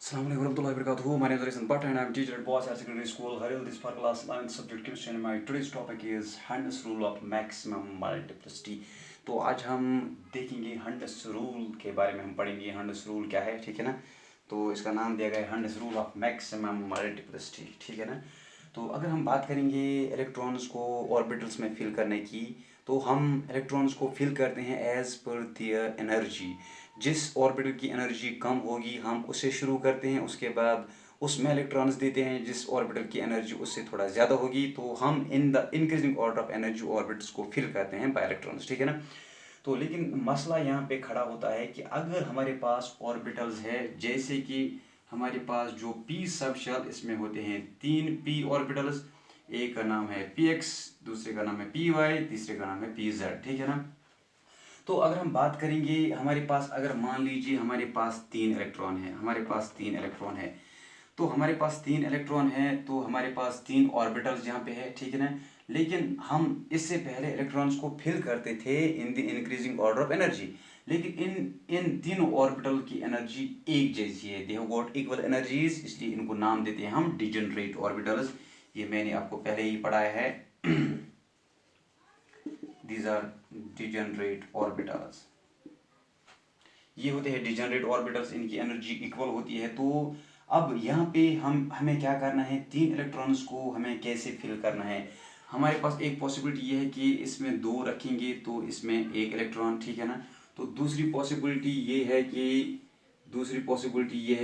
Assalamu alaikum warahmatullahi wabarakatuh. My name is Rasan Bhatt and I am teacher at Boys Higher Secondary School, Haril. This for class 9th subject chemistry and my today's topic is Hunter's rule of maximum multiplicity. तो आज हम देखेंगे Hund's rule के बारे में हम पढ़ेंगे Hund's rule क्या है, ठीक है ना। तो इसका नाम दिया गया है Hund's rule of maximum multiplicity, ठीक है ना। तो अगर हम बात करेंगे इलेक्ट्रॉन्स को ऑर्बिटल्स में फिल करने की, तो हम इलेक्ट्रॉन्स को फिल करते हैं एज पर दियर एनर्जी। जिस ऑर्बिटल की एनर्जी कम होगी हम उससे शुरू करते हैं, उसके बाद उसमें इलेक्ट्रॉन्स देते हैं। जिस ऑर्बिटल की एनर्जी उससे थोड़ा ज़्यादा होगी तो हम in the increasing order of energy orbitals को फिल करते हैं बाय इलेक्ट्रॉन्स, ठीक है ना। तो लेकिन मसला यहाँ पे खड़ा होता है कि अगर हमारे पास ऑर्बिटल्स है, जैसे कि हमारे पास जो पी सब शेल इसमें होते हैं 3 पी ऑर्बिटल्स, एक का नाम है पी एक्स, दूसरे का नाम है पी वाई, तीसरे का नाम है पी जेड, ठीक है ना। तो अगर हम बात करेंगे हमारे पास, अगर मान लीजिए हमारे पास 3 इलेक्ट्रॉन है, हमारे पास 3 इलेक्ट्रॉन है, तो हमारे पास 3 इलेक्ट्रॉन है, तो हमारे पास 3 ऑर्बिटल्स यहाँ पे है, ठीक है ना। लेकिन हम इससे पहले इलेक्ट्रॉन्स को फिल करते थे in the increasing order of energy, लेकिन इन तीनों ऑर्बिटल की एनर्जी एक जैसी है, they have got equal energies, इसलिए इनको नाम देते हैं हम डिजेनरेट ऑर्बिटल्स। ये मैंने आपको पहले ही पढ़ाया है। These are degenerate orbitals. ये होते हैं डिजेनरेट ऑर्बिटल्स, इनकी एनर्जी इक्वल होती है। तो अब यहाँ पे हमें क्या करना है, 3 इलेक्ट्रॉन्स को हमें कैसे फिल करना है। हमारे पास एक पॉसिबिलिटी ये है कि इसमें 2 रखेंगे तो इसमें 1 इलेक्ट्रॉन, ठीक है ना। तो दूसरी पॉसिबिलिटी ये है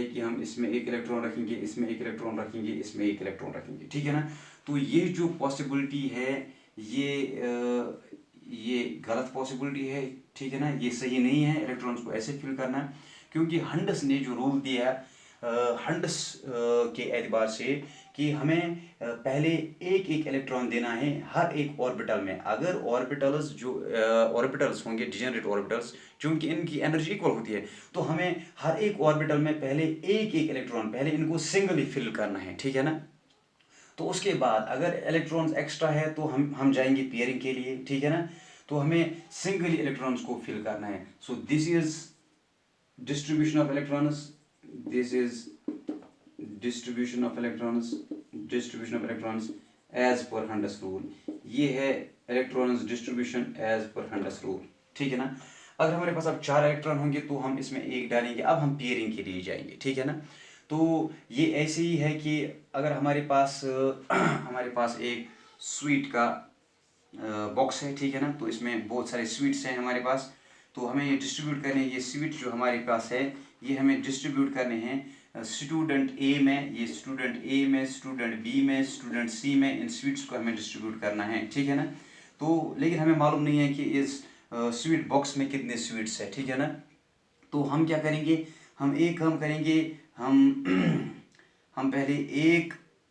कि हम इसमें 1 इलेक्ट्रॉन रखेंगे, इसमें 1 इलेक्ट्रॉन रखेंगे, इसमें 1 इलेक्ट्रॉन रखेंगे, ठीक है ना। तो ये जो पॉसिबिलिटी है ये गलत पॉसिबिलिटी है, ठीक है ना। ये सही नहीं है इलेक्ट्रॉन्स को ऐसे फिल करना, क्योंकि हंड्स ने जो रूल दिया हंड्स के एतबार से कि हमें पहले एक एक इलेक्ट्रॉन देना है हर एक ऑर्बिटल में। अगर ऑर्बिटल्स होंगे डिजेनरेट ऑर्बिटल्स, क्योंकि इनकी एनर्जी इक्वल होती है, तो हमें हर एक ऑर्बिटल में पहले एक एक इलेक्ट्रॉन, पहले इनको सिंगली फिल करना है, ठीक है ना। तो उसके बाद अगर इलेक्ट्रॉन्स एक्स्ट्रा है तो हम जाएंगे पेयरिंग के लिए, ठीक है ना। तो हमें सिंगली इलेक्ट्रॉन्स को फिल करना है। So this is distribution of electrons, this is distribution of electrons as per Hund's rule. ये है electrons distribution as per Hund's rule, ठीक है ना। अगर हमारे पास अब 4 इलेक्ट्रॉन होंगे तो हम इसमें एक डालेंगे, अब हम पेयरिंग के लिए जाएंगे, ठीक है ना। तो ये ऐसे ही है कि अगर हमारे पास एक स्वीट का बॉक्स है, ठीक है ना। तो इसमें बहुत सारे स्वीट्स हैं हमारे पास, तो हमें ये डिस्ट्रीब्यूट करने हैं। ये स्वीट जो हमारे पास है ये हमें डिस्ट्रीब्यूट करने हैं स्टूडेंट ए में, ये स्टूडेंट ए में, स्टूडेंट बी में, स्टूडेंट सी में, इन स्वीट्स को हमें डिस्ट्रीब्यूट करना है, ठीक है ना। तो लेकिन हमें मालूम नहीं है कि इस स्वीट बॉक्स में कितने स्वीट्स है, ठीक है ना। तो हम क्या करेंगे, हम एक काम करेंगे, हम हम पहले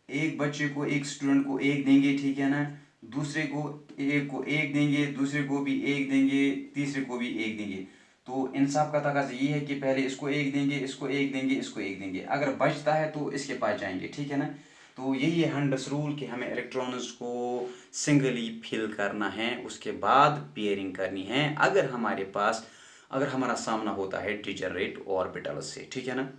एक बच्चे को, एक स्टूडेंट को एक देंगे, ठीक है ना। दूसरे को एक देंगे, दूसरे को भी एक देंगे, तीसरे को भी एक देंगे। तो इंसाफ का तकाजा ये है कि पहले इसको एक देंगे, इसको एक देंगे, इसको एक देंगे, अगर बचता है तो इसके पास जाएंगे, ठीक है ना। तो यही है हंड्स रूल कि हमें इलेक्ट्रॉन्स को सिंगली फिल करना है, उसके बाद पेयरिंग करनी है अगर हमारा सामना होता है डिजेनरेट ऑर्बिटल से, ठीक है ना।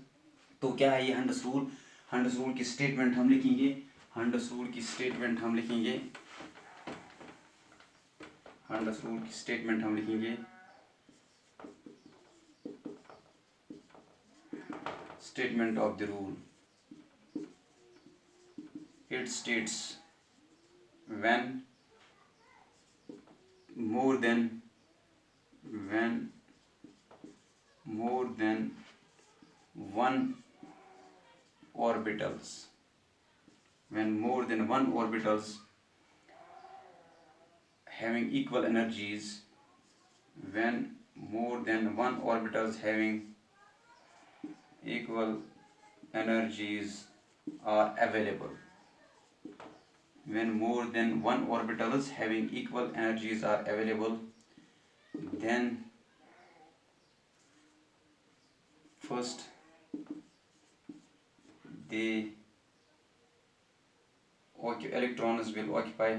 तो क्या है ये हंड्स रूल, हंड्स रूल की स्टेटमेंट हम लिखेंगे, हंड्स रूल की स्टेटमेंट हम लिखेंगे, हंड्स रूल की स्टेटमेंट हम लिखेंगे। Statement of the rule, it states when more than one orbitals, when more than one orbitals having equal energies, when more than one orbitals having equal energies are available, when more than one orbitals having equal energies are available, then first the electrons will occupy,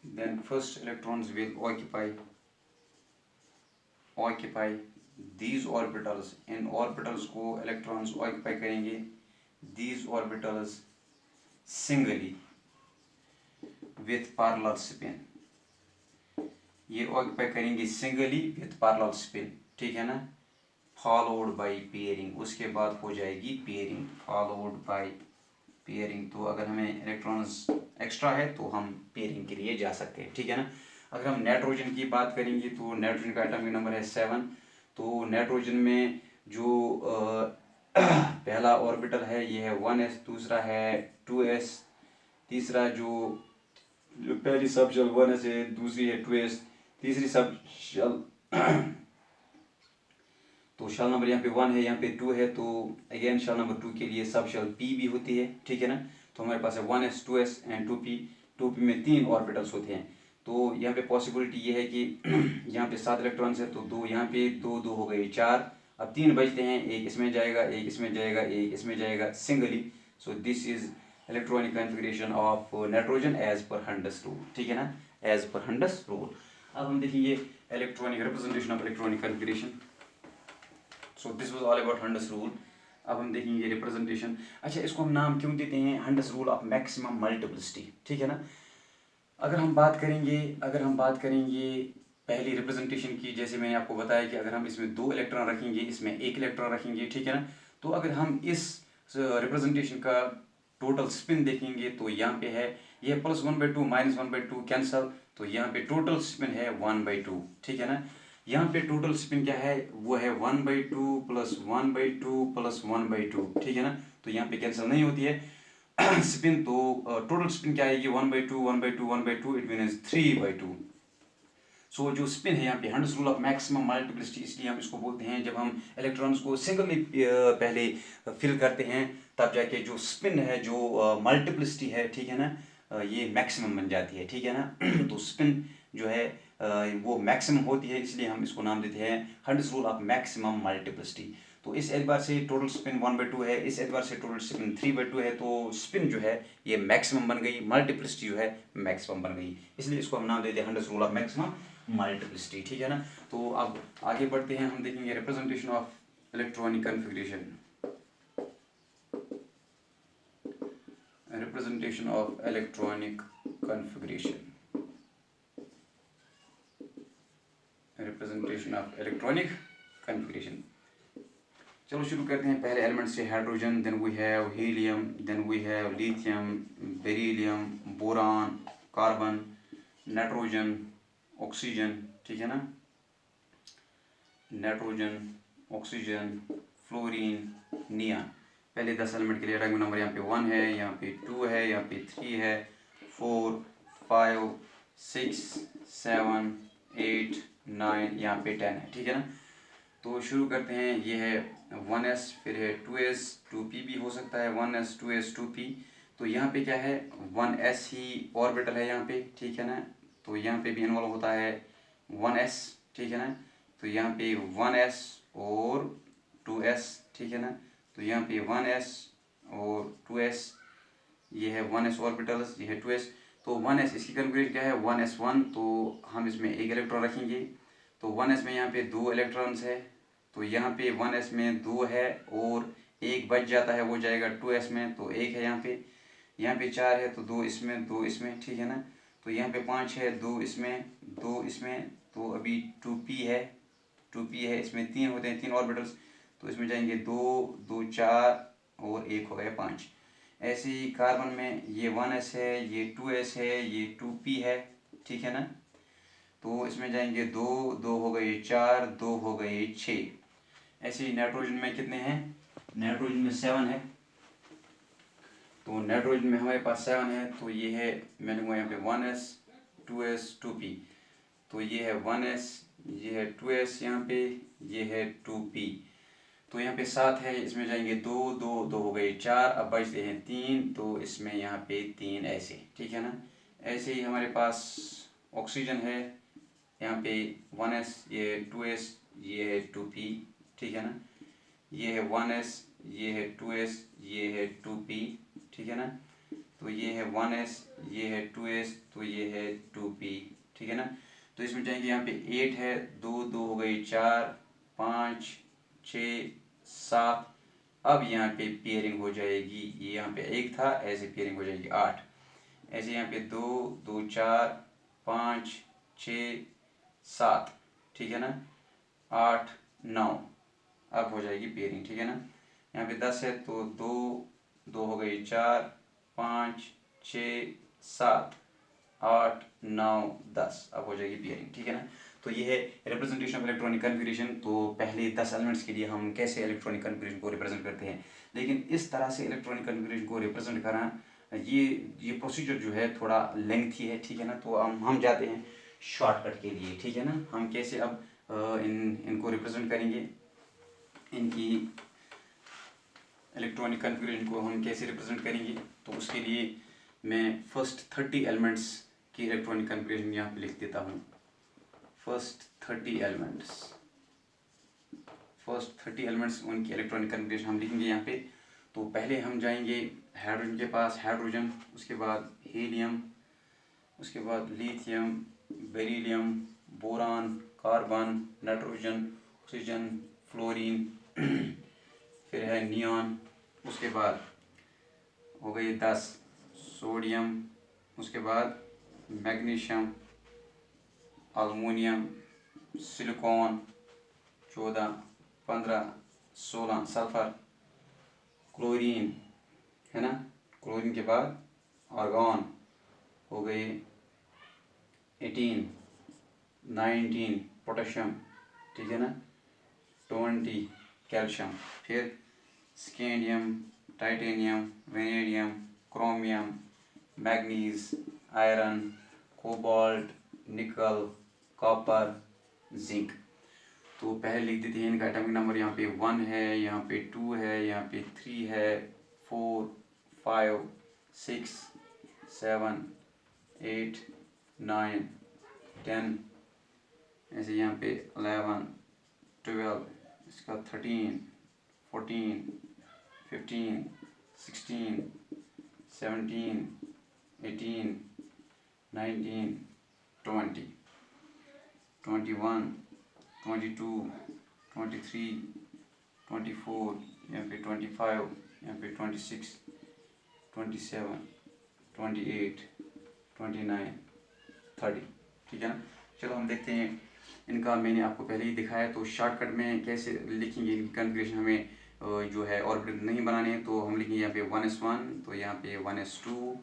then first electrons will occupy these orbitals, in orbitals को electrons occupy करेंगे these orbitals singly with parallel spin, ये occupy करेंगे singly with parallel spin, ठीक है ना, followed by pairing, उसके बाद हो जाएगी pairing, followed by pairing। तो अगर हमें इलेक्ट्रॉन्स एक्स्ट्रा है तो हम पेयरिंग के लिए जा सकते हैं, ठीक है ना। अगर हम नाइट्रोजन की बात करेंगे तो नाइट्रोजन का एटॉमिक नंबर है 7। तो नाइट्रोजन में जो पहला ऑर्बिटल है ये है 1s, दूसरा है 2s, तीसरा जो पहली सब शेल 1s है, दूसरी है 2s, तीसरी सब शेल तो शेल नंबर यहाँ पे 1 है, यहाँ पे 2 है, तो अगेन शेल नंबर 2 के लिए सब शेल p भी होती है, ठीक है ना। तो हमारे पास है 1s, 2s and 2p, 2p में 3 ऑर्बिटल्स होते हैं। तो यहाँ पे पॉसिबिलिटी ये है कि यहाँ पे 7 इलेक्ट्रॉन्स है, तो 2 यहाँ पे, 2 2 हो गए 4, अब 3 बचते हैं, एक इसमें जाएगा, एक इसमें जाएगा, एक इसमें जाएगा singly. So this is electronic configuration of nitrogen as per Hund's rule, ठीक है ना, एज पर हंडस रूल। अब हम देखेंगे electronic representation of electronic configuration. So this was all about Hund's rule. अब हम देखेंगे रिप्रेजेंटेशन। अच्छा, इसको हम नाम क्यों देते हैं हंडस रूल ऑफ मैक्सिमम मल्टीप्लिसिटी, ठीक है ना। अगर हम बात करेंगे पहली रिप्रेजेंटेशन की, जैसे मैंने आपको बताया कि अगर हम इसमें 2 इलेक्ट्रॉन रखेंगे, इसमें 1 इलेक्ट्रॉन रखेंगे, ठीक है ना। तो अगर हम इस रिप्रेजेंटेशन का टोटल स्पिन देखेंगे तो यहाँ पे है ये +1/2 -1/2 कैंसल, तो यहाँ पे टोटल स्पिन है 1/2, ठीक है ना। यहाँ पे टोटल स्पिन क्या है, वो है 1/2 + 1/2 + 1/2, ठीक है ना। तो यहाँ पे कैंसिल नहीं होती है स्पिन, तो टोटल स्पिन क्या आएगी 1/2 1/2 1/2, इट मीन्स 3/2। सो जो स्पिन है यहाँ पे Hund's rule of maximum multiplicity, इसलिए हम इसको बोलते हैं जब हम इलेक्ट्रॉन्स को सिंगली पहले फिल करते हैं तब जाके जो स्पिन है, जो मल्टीप्लिसिटी है, ठीक है ना, ये मैक्सिमम बन जाती है, ठीक है ना। तो स्पिन जो है वो मैक्सिमम होती है, इसलिए हम इसको नाम देते हैं Hund's rule of maximum multiplicity. तो इस एतबार से टोटल स्पिन 1/2 है, इस एतबार से टोटल स्पिन 3/2 है, तो स्पिन जो है ये मैक्सिमम बन गई, मल्टीप्लिसिटी जो है मैक्सिमम बन गई, इसलिए इसको हम नाम देते हैं Hund's rule of maximum multiplicity, ठीक है ना। तो अब आगे बढ़ते हैं, हम देखेंगे representation of electronic configuration. Representation of electronic configuration, representation of electronic configuration. चलो शुरू करते हैं पहले एलिमेंट से, hydrogen, then we have helium, then we have lithium, beryllium, boron, carbon, nitrogen, oxygen, ठीक है ना, नाइट्रोजन, ऑक्सीजन, फ्लोरीन, नियॉन। पहले 10 एलिमेंट के लिए एटॉमिक नंबर यहाँ पे 1 है, यहाँ पे 2 है, यहाँ पे 3 है, 4 5 6 7 8 9, यहाँ पे 10 है, ठीक है ना। तो शुरू करते हैं, ये है 1s, फिर है 2s, 2p भी हो सकता है, 1s 2s 2p। तो यहाँ पे क्या है 1s ही ऑर्बिटल है यहाँ पे, ठीक है ना। तो यहाँ पे भी इन्वॉल्व होता है 1s, ठीक है ना। तो यहाँ पे 1s और 2s, ठीक है ना। तो यहाँ पे 1s और 2s, ये है 1s ऑर्बिटल्स, ये है 2s। तो 1s इसकी कॉन्फ़िगरेशन क्या है 1s1, तो हम इसमें एक इलेक्ट्रॉन रखेंगे, तो 1s में यहाँ पे 2 इलेक्ट्रॉन्स है, तो यहाँ पे 1s में 2 है और एक बच जाता है, वो जाएगा 2s में, तो एक है यहाँ पे 4 है, तो 2 इसमें 2 इसमें, ठीक है ना। तो यहाँ पे 5 है, 2 इसमें 2 इसमें, तो अभी 2p है, 2p है, इसमें 3 होते हैं, 3 ऑर्बिटल्स, तो इसमें जाएंगे 2 2 4 और एक हो गया 5। ऐसे ही कार्बन में ये 1s है, ये 2s है, ये 2p है, ठीक है ना। तो इसमें जाएंगे 2 2 हो गए 4, 2 हो गए 6। ऐसे ही नाइट्रोजन में कितने हैं, नाइट्रोजन में 7 है, तो नाइट्रोजन में हमारे पास 7 है, तो ये है, मैंने वो यहाँ पे 1s 2s 2p, तो ये है 1s, ये है 2s, यहाँ पे ये है 2p, तो यहाँ पे 7 है, इसमें जाएंगे 2 2 2 हो गए 4, अब बचते हैं 3, तो इसमें यहाँ पे 3 ऐसे, ठीक है ना। ऐसे ही हमारे पास ऑक्सीजन है, यहाँ पे 1s, ये है 2s, ये है 2p, ठीक है ना। ये है 1s, ये है 2s, ये है 2p, ठीक है ना। तो ये है 1s, ये है 2s, तो ये है 2p, ठीक है ना। तो इसमें जाएंगे यहाँ पे 8 है, 2 2 हो गई 4, 5 6 7। अब यहाँ पे पेयरिंग हो जाएगी, ये यहाँ पे 1 था, ऐसे पेयरिंग हो जाएगी 8। ऐसे यहाँ पे 2 2 4 5 6 7, ठीक है ना, 8 9। अब हो जाएगी पेयरिंग, ठीक है ना। यहाँ पे 10 है तो 2 2 हो गई 4 5 6 7 8 9 10। अब हो जाएगी पेयरिंग, ठीक है ना। तो ये है रिप्रेजेंटेशन ऑफ इलेक्ट्रॉनिक कन्फिगरेशन। तो पहले 10 एलिमेंट्स के लिए हम कैसे इलेक्ट्रॉनिक कन्फिगरेशन को रिप्रेजेंट करते हैं, लेकिन इस तरह से इलेक्ट्रॉनिक कन्फिगरेशन को रिप्रेजेंट करना, ये प्रोसीजर जो है थोड़ा लेंथी है, ठीक है ना। तो हम जाते हैं शॉर्टकट के लिए, ठीक है ना। हम कैसे अब इनको रिप्रेजेंट करेंगे, इनकी इलेक्ट्रॉनिक कन्फिगरेशन को हम कैसे रिप्रेजेंट करेंगे। तो उसके लिए मैं फर्स्ट 30 एलिमेंट्स की इलेक्ट्रॉनिक कन्फिगरेशन यहाँ पे लिख देता हूँ। फर्स्ट 30 एलिमेंट्स उनकी इलेक्ट्रॉनिक कन्फिगरेशन हम लिखेंगे यहाँ पे। तो पहले हम जाएंगे हाइड्रोजन के पास, हाइड्रोजन, उसके बाद हीलियम, उसके बाद lithium, beryllium, boron, carbon, nitrogen, oxygen, fluorine, फिर है नियॉन, उसके बाद हो गई 10 सोडियम, उसके बाद magnesium, aluminium, silicon, 14 15 16 sulphur, chlorine, है ना। क्लोरीन के बाद आर्गॉन हो गए 18 19 पोटेशियम, ठीक है ना, 20 कैल्शियम, फिर scandium, titanium, vanadium, chromium, manganese, iron, cobalt, निकल, कॉपर, जिंक। तो पहले लिख देते हैं इनका एटॉमिक नंबर। यहाँ पे 1 है, यहाँ पे 2 है, यहाँ पे 3 है, 4 5 6 7 8 9 10, ऐसे यहाँ पे 11 12, इसका 13 14 15 16 17 18 19 20 21 22 23 24, यहाँ पे 25, यहाँ पे 26 27 28 29 30, ठीक है ना। चलो हम देखते हैं इनका, मैंने आपको पहले ही दिखाया। तो शॉर्टकट में कैसे लिखेंगे इनकी कन्फिगरेशन, हमें जो है ऑर्बिटल नहीं बनाने हैं। तो हम लिखेंगे यहाँ पे 1s1, तो यहाँ पे 1s2,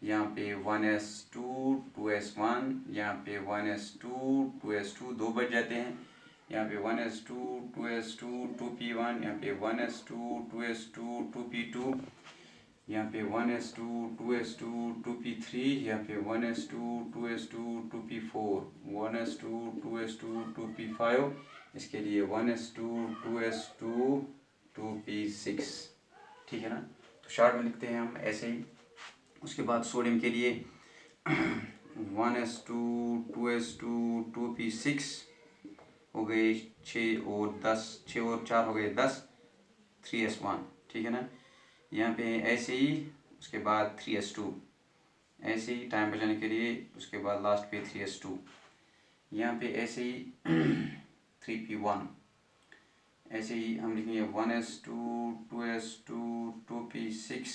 यहाँ पे 1s2 2s1, यहाँ पे 1s2 2s2, 2 बच जाते हैं। यहाँ पे 1s2 2s2 2p1, यहाँ पे 1s2 2s2 2p2, यहाँ पे 1s2 2s2 2p3, यहाँ पे 1s2 2s2 2p4, 1s2 2s2 2p5, इसके लिए 1s2 2s2 2p6, ठीक है ना। तो शॉर्ट में लिखते हैं हम ऐसे ही। उसके बाद सोडियम के लिए 1s2 2s2 2p6 हो गए 6 और 10, 6 और 4 हो गए 10, 3s1, ठीक है ना। यहाँ पे ऐसे ही, उसके बाद 3s2, ऐसे ही टाइम बचाने के लिए, उसके बाद लास्ट पे 3s2, यहाँ पे ऐसे ही 3p1, ऐसे ही हम लिखेंगे 1s2 2s2 2p6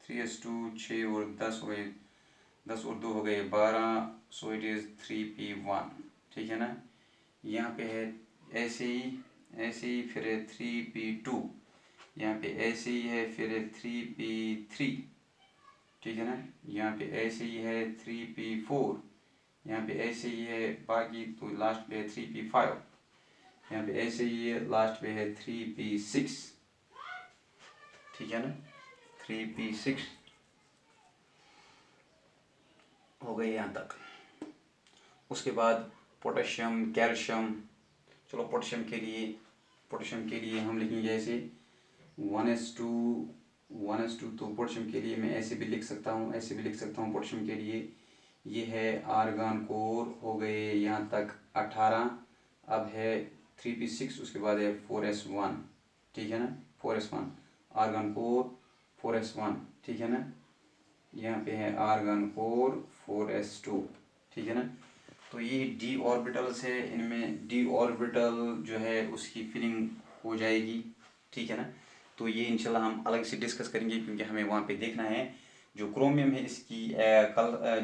3s2, 6 और 10 हो गए, 10 और 2 हो गए 12, सो इट इज़ 3p1, ठीक है ना। यहाँ पे है ऐसे ही फिर है 3p2, यहाँ पे ऐसे ही है, फिर है 3p3, ठीक है ना। यहाँ पे ऐसे ही है 3p4, यहाँ पे ऐसे ही है, बाकी तो लास्ट पे है 3p5, यहाँ पे ऐसे ही है, लास्ट पे है 3p6, ठीक है ना, 3p6 हो गए यहाँ तक। उसके बाद पोटेशियम, कैल्शियम। चलो पोटेशियम के लिए हम लिखेंगे ऐसे 1s2 तो पोटेशियम के लिए मैं ऐसे भी लिख सकता हूँ, ऐसे भी लिख सकता हूँ। पोटेशियम के लिए ये है आर्गन कोर, हो गए यहाँ तक 18। अब है 3p6, उसके बाद है 4s1, ठीक है ना, 4s1 आर्गन कोर 4s1, ठीक है ना। यहाँ पे है आर्गन कोर 4s2, ठीक है ना। तो ये डी ऑर्बिटल्स है, इनमें डी ऑर्बिटल जो है उसकी फिलिंग हो जाएगी, ठीक है ना। तो ये इंशाल्लाह हम अलग से डिस्कस करेंगे, क्योंकि हमें वहाँ पे देखना है जो क्रोमियम है इसकी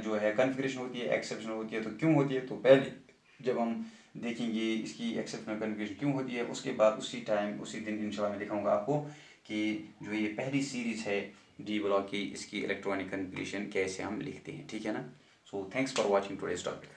जो है कन्फिग्रेशन होती है, एक्सेप्शनल होती है, तो क्यों होती है। तो पहले जब हम देखेंगे इसकी एक्सेप्शनल कन्फिग्रेशन क्यों होती है, उसके बाद उसी दिन इंशाल्लाह मैं दिखाऊंगा आपको कि जो ये पहली सीरीज है डी ब्लॉक की, इसकी इलेक्ट्रॉनिक कन्फिग्रेशन कैसे हम लिखते हैं, ठीक है ना। So thanks for watching today's topic.